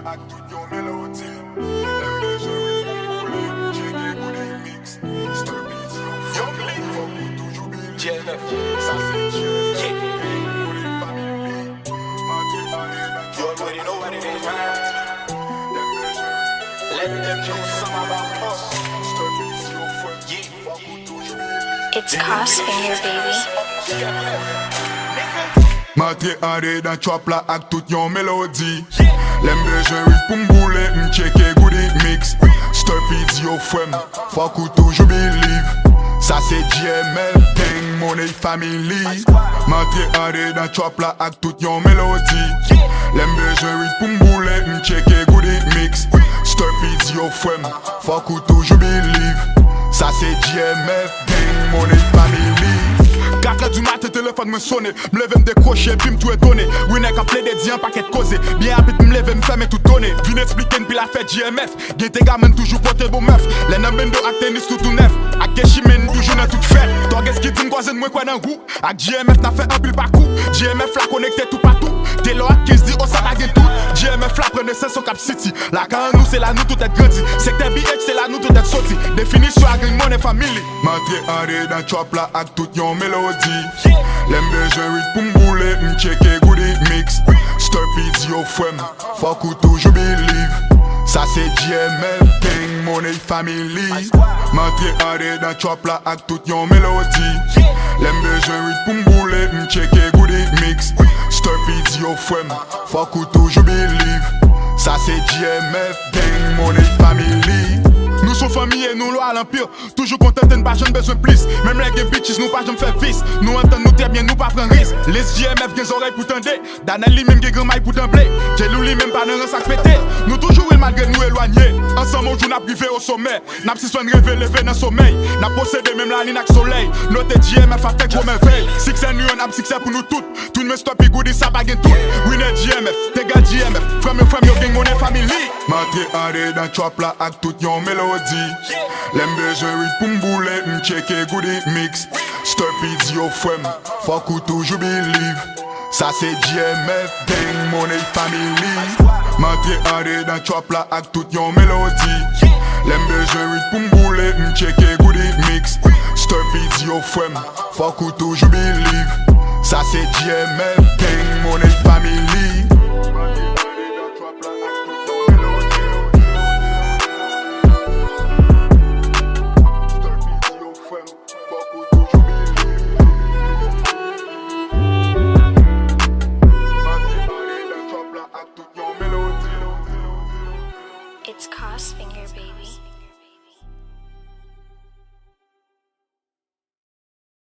ak tout yon melodi. Lembe jori koule, cheke goudi mix. Stir beats yon flik, fok ou toujou bili. JMF, sa se JMF, goudi family. Mati ane na You already know what it is, man. Lembe jori, Let them know some about us. stir beats yon flik, fok ou toujou bili. It's Crossfinger, baby. Mati ane na chop la ak tout yon melodi. Lembe jori pou mboule, mcheke goudi mix. Stir beats yon fwem, fok ou toujou believe. Ça c'est JMF, gang, money family. Mati ane na chop la ak tout yon melodi. Lembe jori pou mboule, mcheke goudi mix. Stir beats yon fwem, fok ou toujou believe. Ça c'est JMF, gang, money family. 4 heures du matin, téléphone me sonne. M'leve m'décrocher, puis m'tout étonné. Oui, n'est qu'à plaider, dit un paquet de causes. Bien rapide, m'leve m'ferme tout donné. Vine expliquer puis la fête JMF. Gen te gamin toujours porté beau meuf. Les noms bendo ak tennis tout neuf. Ak Geshimen toujours dans toute fête. Toi qu'est-ce qui t'in croise moi quoi dans goût. Ak JMF n'a fait un pile parcours. JMF la connecté tout partout. T'es là qui se dit oh ça bague tout. JMF la prenne sens au Cap City. La quand nous c'est là nous tout être grandi. Secteur BH c'est là nous tout être sorti. Définition à gang money family. Mati ane dans chop la ak tout yon melodi. Lembe jori pou mboule, mcheke goudi mix. Stir beats yo fwem, fok ou toujou believe. Ça c'est JMF, gang, money family. Mati ane dans chop la ak tout yon melodi. Lembe jori pou mboule, mcheke goudi mix. Stir beats yo fwem, fok ou toujou believe. Ça c'est JMF, gang, money family. Nous sommes famille et nous lois à l'empire. Toujours content de ne pas jamais besoin plus. Même les bitches nous pas jamais faire vice. Nous entendons nous très bien, nous pas prendre risque. Les JMF les oreilles pour tendre. Danel lui même qui grand maille pour trembler. Jelou lui même pas dans un sac pété. Nous toujours malgré nous éloignés. Ensemble on joue n'a privé au sommet. N'a pas si soin de rêver lever dans le sommeil. N'a possédé même la ligne avec soleil. Notre JMF a fait gros merveille. Succès nous on a succès pour nous toutes. Tout le monde stop et goudi ça bague tout. Oui net JMF, t'es gars JMF. Frère yo gang on est family. Mati ane dans chop la ak tout yon melodi. Lembe jori pou mboule, mcheke goudi mix. Stir beats yo fwem, fok ou toujou believe. Ça c'est JMF, gang, money family. Mati ane dans chop la ak tout yon melodi. Lembe jori pou mboule, mcheke goudi mix. Stir beats yo fwem, fok ou toujou believe. Ça c'est JMF, gang, money family. It's Crossfinger, baby.